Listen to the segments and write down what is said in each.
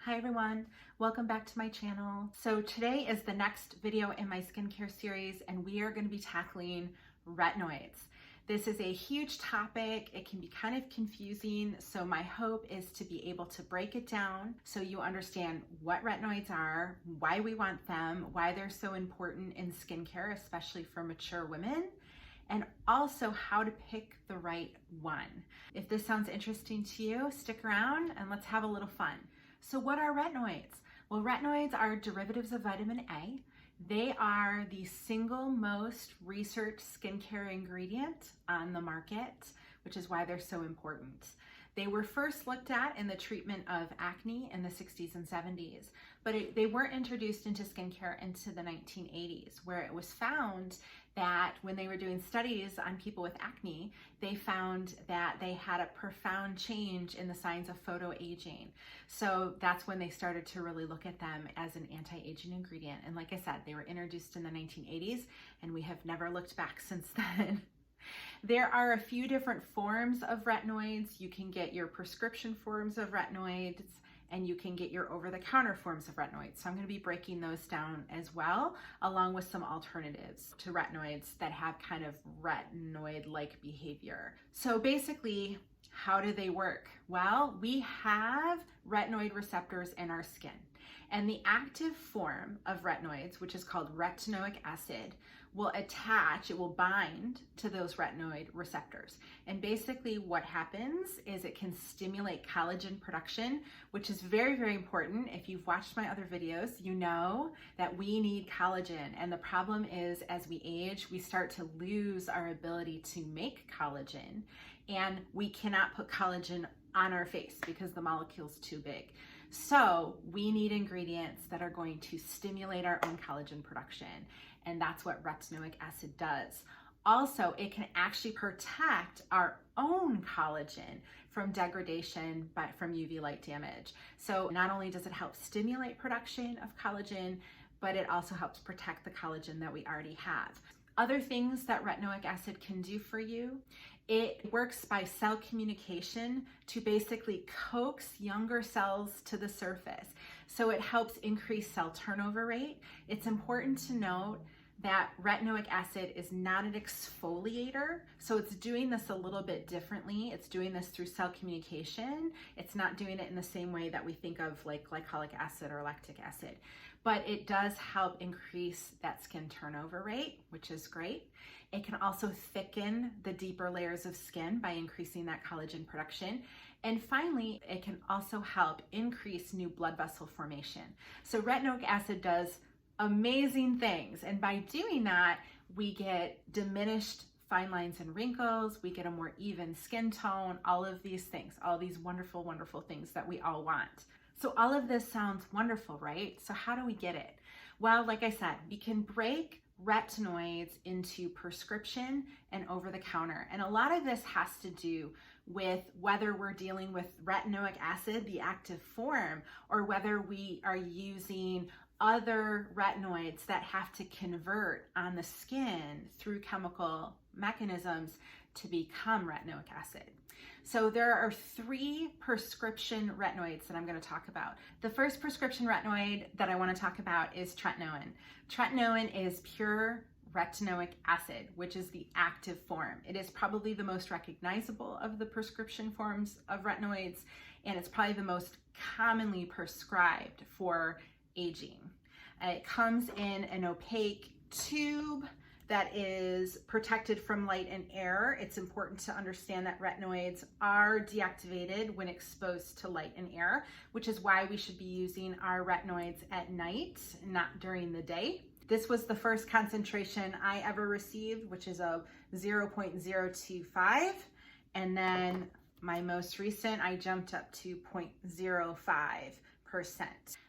Hi everyone, welcome back to my channel. So today is the next video in my skincare series and we are going to be tackling retinoids. This is a huge topic. It can be kind of confusing. So my hope is to be able to break it down so you understand what retinoids are, why we want them, why they're so important in skincare, especially for mature women, and also how to pick the right one. If this sounds interesting to you, stick around and let's have a little fun. So what are retinoids? Well, retinoids are derivatives of vitamin A. They are the single most researched skincare ingredient on the market, which is why they're so important. They were first looked at in the treatment of acne in the 60s and 70s, but they weren't introduced into skincare into the 1980s, where it was found that when they were doing studies on people with acne, they found that they had a profound change in the signs of photoaging. So that's when they started to really look at them as an anti-aging ingredient. And like I said, they were introduced in the 1980s and we have never looked back since then. There are a few different forms of retinoids. You can get your prescription forms of retinoids and you can get your over-the-counter forms of retinoids. So I'm going to be breaking those down as well, along with some alternatives to retinoids that have kind of retinoid-like behavior. So basically, how do they work? Well, we have retinoid receptors in our skin. And the active form of retinoids, which is called retinoic acid, will attach, it will bind to those retinoid receptors. And basically what happens is it can stimulate collagen production, which is very, very important. If you've watched my other videos, you know that we need collagen. And the problem is as we age, we start to lose our ability to make collagen. And we cannot put collagen on our face because the molecule's too big. So we need ingredients that are going to stimulate our own collagen production. And that's what retinoic acid does. Also, it can actually protect our own collagen from degradation from UV light damage. So not only does it help stimulate production of collagen, but it also helps protect the collagen that we already have. Other things that retinoic acid can do for you, it works by cell communication to basically coax younger cells to the surface. So it helps increase cell turnover rate. It's important to note that retinoic acid is not an exfoliator. So it's doing this a little bit differently. It's doing this through cell communication. It's not doing it in the same way that we think of like glycolic acid or lactic acid. But it does help increase that skin turnover rate, which is great. It can also thicken the deeper layers of skin by increasing that collagen production. And finally, it can also help increase new blood vessel formation. So retinoic acid does amazing things. And by doing that, we get diminished fine lines and wrinkles, we get a more even skin tone, all of these things, all these wonderful, wonderful things that we all want. So all of this sounds wonderful, right? So how do we get it? Well, like I said, we can break retinoids into prescription and over-the-counter. And a lot of this has to do with whether we're dealing with retinoic acid, the active form, or whether we are using other retinoids that have to convert on the skin through chemical mechanisms to become retinoic acid. So there are 3 prescription retinoids that I'm going to talk about. The first prescription retinoid that I want to talk about is tretinoin. Tretinoin is pure retinoic acid, which is the active form. It is probably the most recognizable of the prescription forms of retinoids, and it's probably the most commonly prescribed for aging. It comes in an opaque tube that is protected from light and air. It's important to understand that retinoids are deactivated when exposed to light and air, which is why we should be using our retinoids at night, not during the day. This was the first concentration I ever received, which is a 0.025. And then my most recent, I jumped up to 0.05%.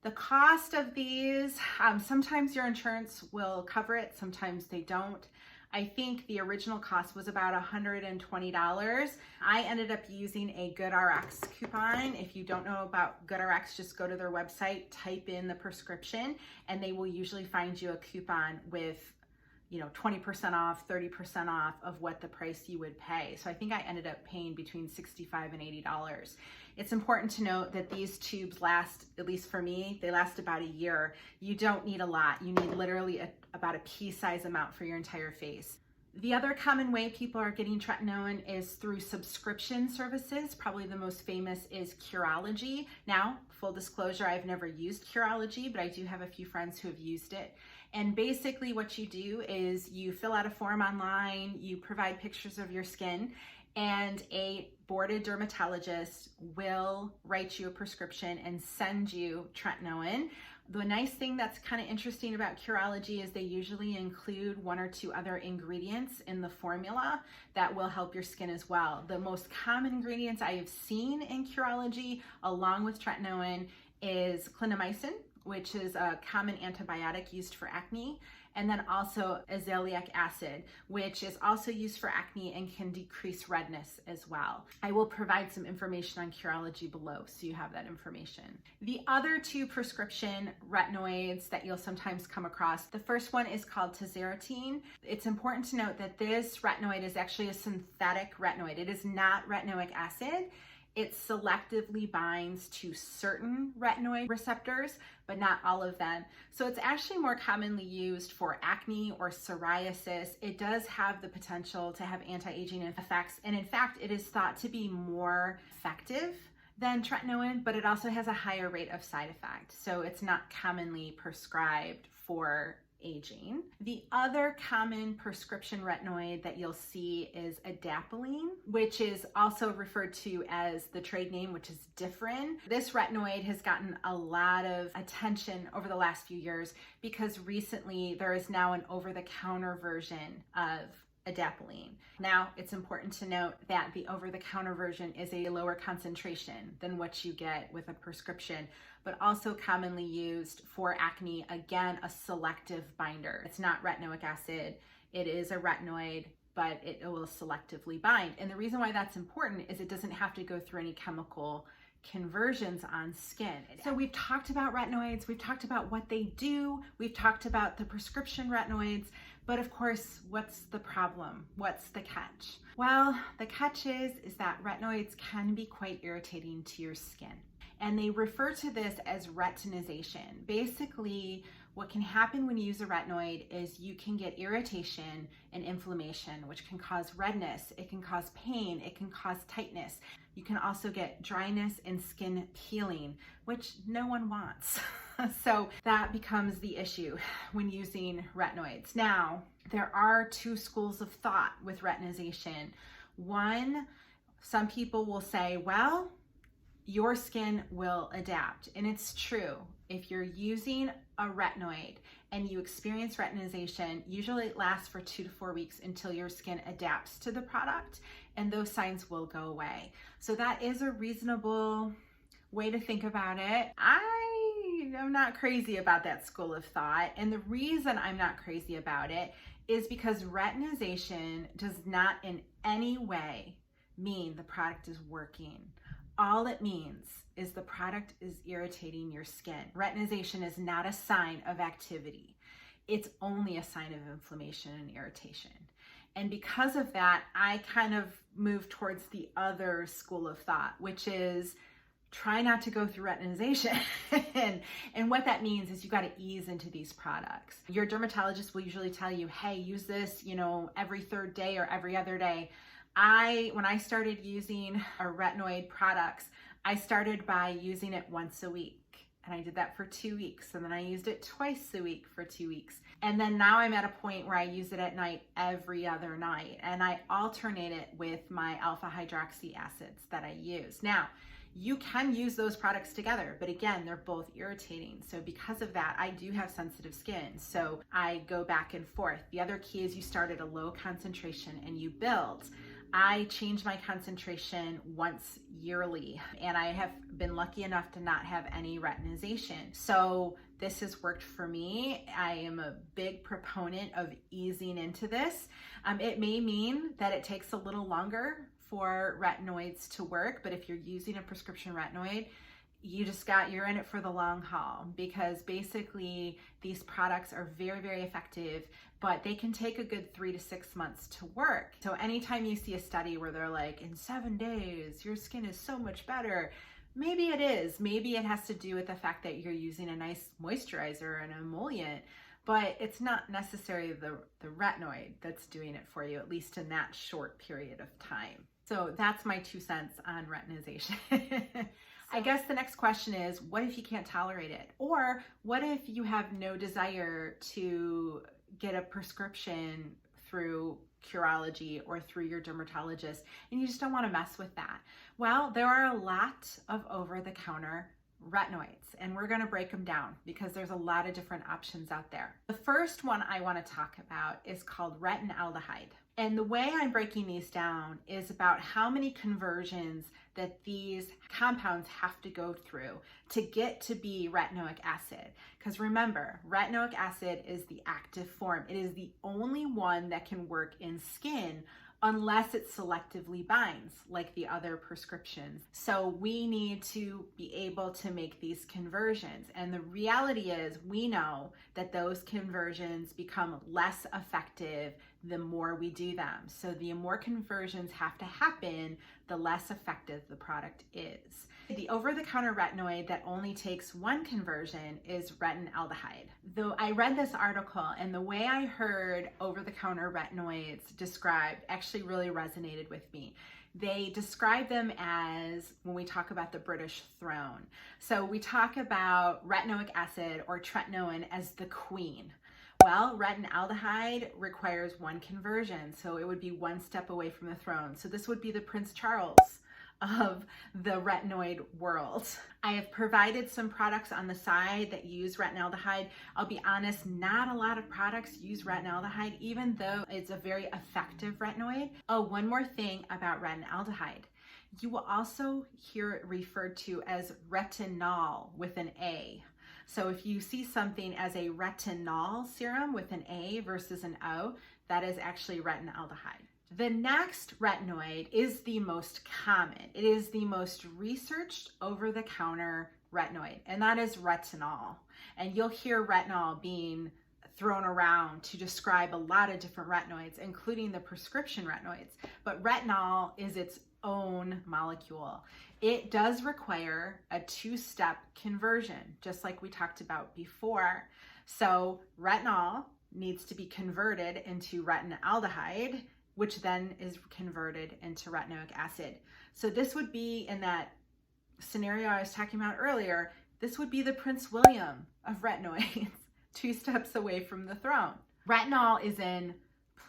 The cost of these, sometimes your insurance will cover it, sometimes they don't. I think the original cost was about $120. I ended up using a GoodRx coupon. If you don't know about GoodRx, just go to their website, type in the prescription, and they will usually find you a coupon with 20% off, 30% off of what the price you would pay. So I think I ended up paying between $65 and $80. It's important to note that these tubes last, at least for me, they last about a year. You don't need a lot. You need literally about a pea-size amount for your entire face. The other common way people are getting tretinoin is through subscription services. Probably the most famous is Curology. Now, full disclosure, I've never used Curology, but I do have a few friends who have used it. And basically what you do is you fill out a form online, you provide pictures of your skin, and a boarded dermatologist will write you a prescription and send you tretinoin. The nice thing that's kind of interesting about Curology is they usually include 1 or 2 other ingredients in the formula that will help your skin as well. The most common ingredients I have seen in Curology, along with tretinoin, is clindamycin, which is a common antibiotic used for acne, and then also azelaic acid, which is also used for acne and can decrease redness as well. I will provide some information on Curology below so you have that information. The other 2 prescription retinoids that you'll sometimes come across, the first one is called tazarotene. It's important to note that this retinoid is actually a synthetic retinoid. It is not retinoic acid. It selectively binds to certain retinoid receptors, but not all of them. So it's actually more commonly used for acne or psoriasis. It does have the potential to have anti-aging effects, and in fact, it is thought to be more effective than tretinoin, but it also has a higher rate of side effect. So it's not commonly prescribed for aging. The other common prescription retinoid that you'll see is adapalene, which is also referred to as the trade name, which is Differin. This retinoid has gotten a lot of attention over the last few years because recently there is now an over-the-counter version of adapalene. Now, it's important to note that the over-the-counter version is a lower concentration than what you get with a prescription, but also commonly used for acne, again, a selective binder. It's not retinoic acid, it is a retinoid, but it will selectively bind. And the reason why that's important is it doesn't have to go through any chemical conversions on skin. So we've talked about retinoids, we've talked about what they do, we've talked about the prescription retinoids, but of course, what's the problem? What's the catch? Well, the catch is that retinoids can be quite irritating to your skin. And they refer to this as retinization. Basically, what can happen when you use a retinoid is you can get irritation and inflammation, which can cause redness, it can cause pain, it can cause tightness. You can also get dryness and skin peeling, which no one wants. So that becomes the issue when using retinoids. Now, there are 2 schools of thought with retinization. One, some people will say, well, your skin will adapt. And it's true. If you're using a retinoid and you experience retinization, usually it lasts for 2 to 4 weeks until your skin adapts to the product, and those signs will go away. So that is a reasonable way to think about it. I'm not crazy about that school of thought. And the reason I'm not crazy about it is because retinization does not in any way mean the product is working. All it means is the product is irritating your skin. Retinization is not a sign of activity. It's only a sign of inflammation and irritation. And because of that, I kind of move towards the other school of thought, which is try not to go through retinization. and what that means is you got to ease into these products. Your dermatologist will usually tell you, hey, use this, every 3rd day or every other day. When I started using a retinoid products, I started by using it once a week. And I did that for 2 weeks. And then I used it twice a week for 2 weeks. And then now I'm at a point where I use it at night every other night. And I alternate it with my alpha hydroxy acids that I use. Now, you can use those products together, but again, they're both irritating. So because of that, I do have sensitive skin. So I go back and forth. The other key is you start at a low concentration and you build. I change my concentration once yearly, and I have been lucky enough to not have any retinization. So this has worked for me. I am a big proponent of easing into this. It may mean that it takes a little longer for retinoids to work, but if you're using a prescription retinoid, you're in it for the long haul, because basically these products are very, very effective, but they can take a good 3 to 6 months to work. So anytime you see a study where they're like, in 7 days, your skin is so much better, Maybe it is. Maybe it has to do with the fact that you're using a nice moisturizer and emollient, but it's not necessarily the retinoid that's doing it for you, at least in that short period of time. So that's my 2 cents on retinization. I guess the next question is, what if you can't tolerate it? Or what if you have no desire to get a prescription through Curology or through your dermatologist, and you just don't want to mess with that? Well, there are a lot of over-the-counter retinoids, and we're going to break them down because there's a lot of different options out there. The first one I want to talk about is called Retinaldehyde. And the way I'm breaking these down is about how many conversions that these compounds have to go through to get to be retinoic acid. Because remember, retinoic acid is the active form. It is the only one that can work in skin unless it selectively binds like the other prescriptions. So we need to be able to make these conversions. And the reality is we know that those conversions become less effective the more we do them. So the more conversions have to happen, the less effective the product is. The over-the-counter retinoid that only takes one conversion is Retinaldehyde. Though I read this article, and the way I heard over-the-counter retinoids described actually really resonated with me. They describe them as, when we talk about the British throne. So we talk about retinoic acid or tretinoin as the queen. Well, retinaldehyde requires one conversion, so it would be one step away from the throne. So this would be the Prince Charles of the retinoid world. I have provided some products on the side that use retinaldehyde. I'll be honest, not a lot of products use retinaldehyde, even though it's a very effective retinoid. Oh, one more thing about retinaldehyde. You will also hear it referred to as retinol with an A. So if you see something as a retinol serum with an A versus an O, that is actually retinaldehyde. The next retinoid is the most common. It is the most researched over-the-counter retinoid, and that is retinol. And you'll hear retinol being thrown around to describe a lot of different retinoids, including the prescription retinoids. But retinol is its own molecule. It does require a 2-step conversion, just like we talked about before. So retinol needs to be converted into retinaldehyde, which then is converted into retinoic acid. So this would be, in that scenario I was talking about earlier, this would be the Prince William of retinoids, 2 steps away from the throne. Retinol is in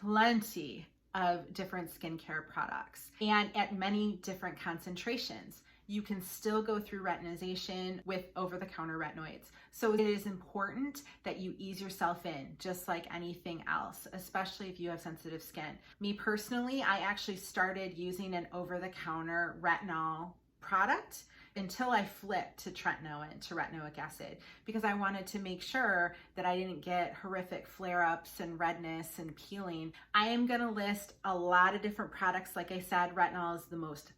plenty of different skincare products and at many different concentrations. You can still go through retinization with over-the-counter retinoids. So it is important that you ease yourself in, just like anything else, especially if you have sensitive skin. Me personally, I actually started using an over-the-counter retinol product until I flipped to tretinoin, to retinoic acid, because I wanted to make sure that I didn't get horrific flare-ups and redness and peeling. I am gonna list a lot of different products. Like I said, retinol is the most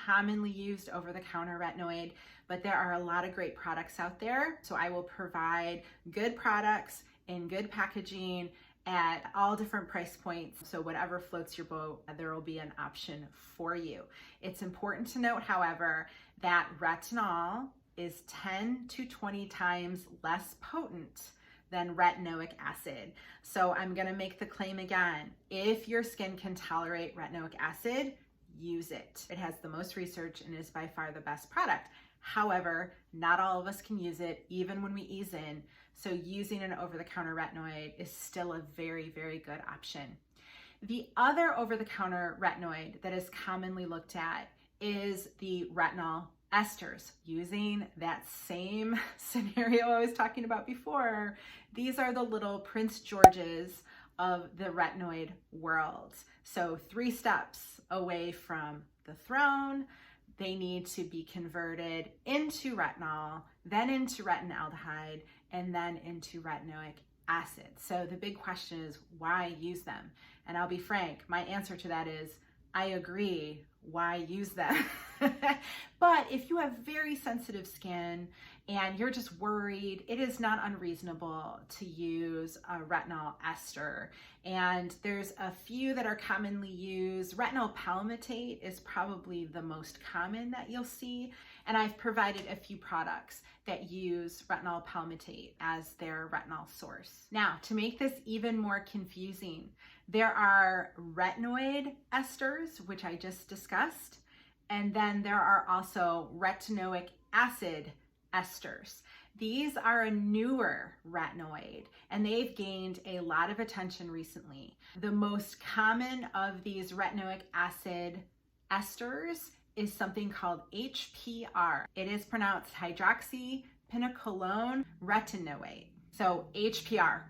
commonly used over-the-counter retinoid, but there are a lot of great products out there. So I will provide good products in good packaging at all different price points. So whatever floats your boat, there will be an option for you. It's important to note, however, that retinol is 10 to 20 times less potent than retinoic acid. So I'm gonna make the claim again. If your skin can tolerate retinoic acid, use it. It has the most research and is by far the best product. However, not all of us can use it, even when we ease in. So using an over-the-counter retinoid is still a very, very good option. The other over-the-counter retinoid that is commonly looked at is the Retinol Esters, using that same scenario I was talking about before. These are the little Prince Georges of the retinoid world. So 3 steps away from the throne. They need to be converted into retinol, then into retinaldehyde, and then into retinoic acid. So the big question is, why use them? And I'll be frank, my answer to that is, I agree, why use them? But if you have very sensitive skin and you're just worried, it is not unreasonable to use a retinol ester. And there's a few that are commonly used. Retinol Palmitate is probably the most common that you'll see. And I've provided a few products that use retinol palmitate as their retinol source. Now, to make this even more confusing, there are retinoid esters, which I just discussed, and then there are also retinoic acid esters. These are a newer retinoid, and they've gained a lot of attention recently. The most common of these retinoic acid esters is something called HPR. It is pronounced Hydroxypinacolone Retinoate. So HPR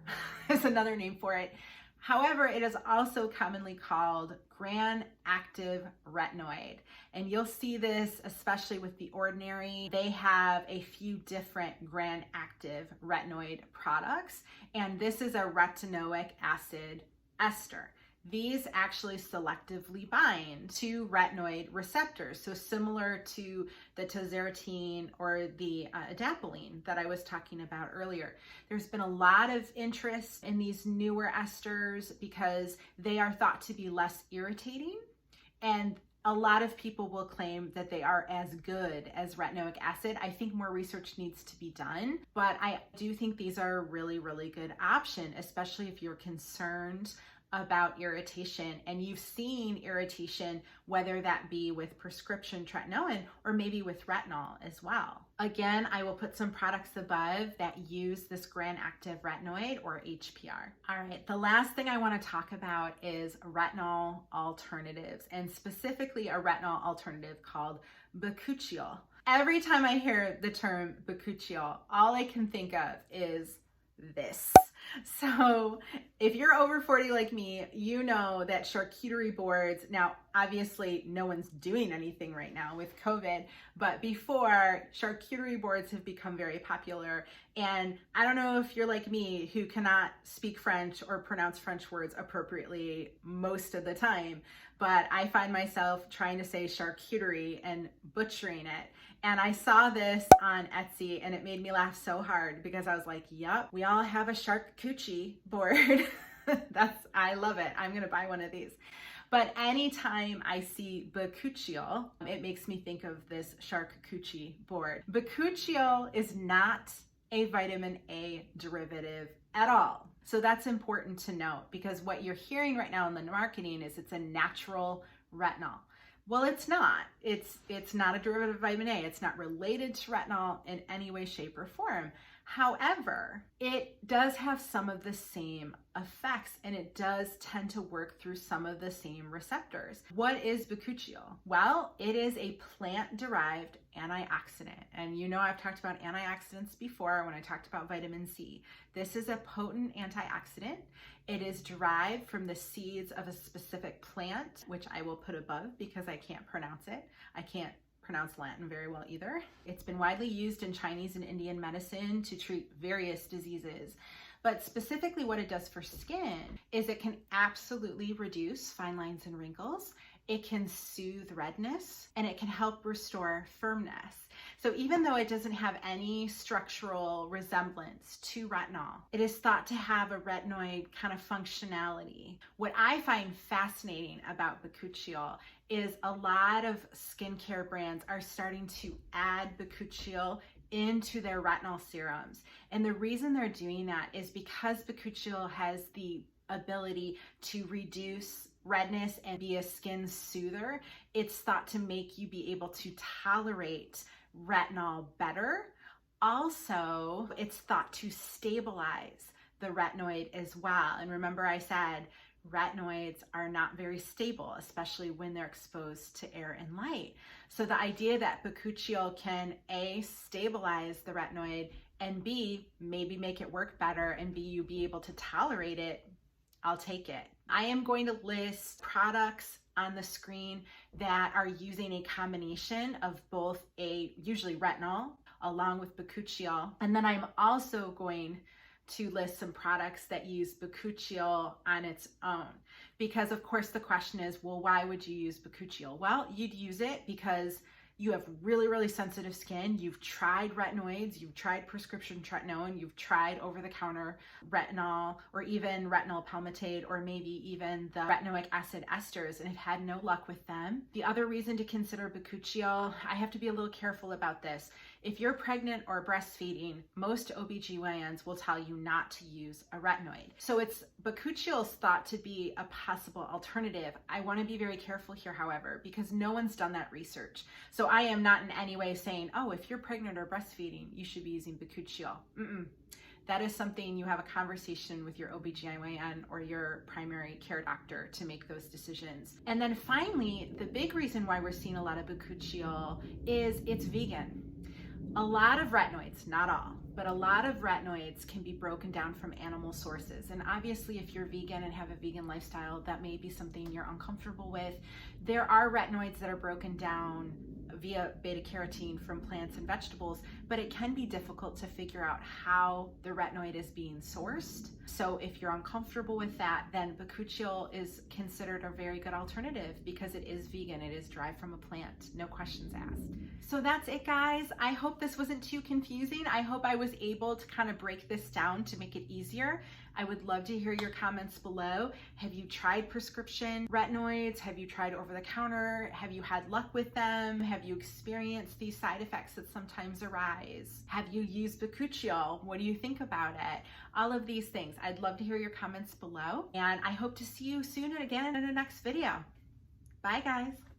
is another name for it. However, it is also commonly called Granactive retinoid. And you'll see this especially with the Ordinary. They have a few different Granactive retinoid products, and this is a retinoic acid ester. These actually selectively bind to retinoid receptors, so similar to the tazarotene or the adapalene that I was talking about earlier. There's been a lot of interest in these newer esters because they are thought to be less irritating, and a lot of people will claim that they are as good as retinoic acid. I think more research needs to be done, but I do think these are a really, really good option, especially if you're concerned about irritation and you've seen irritation, whether that be with prescription tretinoin or maybe with retinol as well. Again, I will put some products above that use this Granactive retinoid or HPR. All right, the last thing I want to talk about is retinol alternatives, and specifically a retinol alternative called Bakuchiol. Every time I hear the term Bakuchiol, all I can think of is this. So if you're over 40 like me, you know that charcuterie boards, now obviously no one's doing anything right now with COVID, but before, charcuterie boards have become very popular. And I don't know if you're like me who cannot speak French or pronounce French words appropriately most of the time, but I find myself trying to say charcuterie and butchering it. And I saw this on Etsy and it made me laugh so hard because I was like, yep, we all have a charcuterie board. I love it. I'm gonna buy one of these. But anytime I see Bakuchiol, it makes me think of this charcuterie board. Bakuchiol is not a vitamin A derivative at all. So that's important to note because what you're hearing right now in the marketing is it's a natural retinol. Well, it's not. It's not a derivative of vitamin A. It's not related to retinol in any way, shape, or form. However, it does have some of the same effects and it does tend to work through some of the same receptors. What is Bakuchiol? Well, it is a plant-derived antioxidant. And you know I've talked about antioxidants before when I talked about vitamin C. This is a potent antioxidant. It is derived from the seeds of a specific plant, which I will put above because I can't pronounce it. I can't pronounce Latin very well either. It's been widely used in Chinese and Indian medicine to treat various diseases. But specifically what it does for skin is it can absolutely reduce fine lines and wrinkles. It can soothe redness and it can help restore firmness. So even though it doesn't have any structural resemblance to retinol, it is thought to have a retinoid kind of functionality. What I find fascinating about Bakuchiol is a lot of skincare brands are starting to add Bakuchiol into their retinol serums. And the reason they're doing that is because Bakuchiol has the ability to reduce redness and be a skin soother. It's thought to make you be able to tolerate retinol better. Also, it's thought to stabilize the retinoid as well. And remember I said retinoids are not very stable, especially when they're exposed to air and light. So the idea that Bakuchiol can A, stabilize the retinoid, and B, maybe make it work better, and B, you be able to tolerate it, I'll take it. I am going to list products on the screen that are using a combination of both usually retinol along with Bakuchiol. And then I'm also going to list some products that use Bakuchiol on its own. Because of course the question is, well, why would you use Bakuchiol? Well, you'd use it because you have really, really sensitive skin, you've tried retinoids, you've tried prescription tretinoin, you've tried over-the-counter retinol, or even retinol palmitate, or maybe even the retinoic acid esters, and have had no luck with them. The other reason to consider Bakuchiol, I have to be a little careful about this. If you're pregnant or breastfeeding, most OBGYNs will tell you not to use a retinoid. So it's Bakuchiol's thought to be a possible alternative. I want to be very careful here, however, because no one's done that research. So I am not in any way saying, oh, if you're pregnant or breastfeeding, you should be using Bakuchiol. That is something you have a conversation with your OBGYN or your primary care doctor to make those decisions. And then finally, the big reason why we're seeing a lot of Bakuchiol is it's vegan. A lot of retinoids, not all, but a lot of retinoids can be broken down from animal sources. And obviously, if you're vegan and have a vegan lifestyle, that may be something you're uncomfortable with. There are retinoids that are broken down via beta carotene from plants and vegetables, but it can be difficult to figure out how the retinoid is being sourced. So if you're uncomfortable with that, then Bakuchiol is considered a very good alternative because it is vegan, it is derived from a plant, no questions asked. So that's it, guys. I hope this wasn't too confusing. I hope I was able to kind of break this down to make it easier. I would love to hear your comments below. Have you tried prescription retinoids? Have you tried over-the-counter? Have you had luck with them? Have you experienced these side effects that sometimes arise? Have you used Bakuchiol? What do you think about it? All of these things. I'd love to hear your comments below, and I hope to see you soon again in the next video. Bye, guys.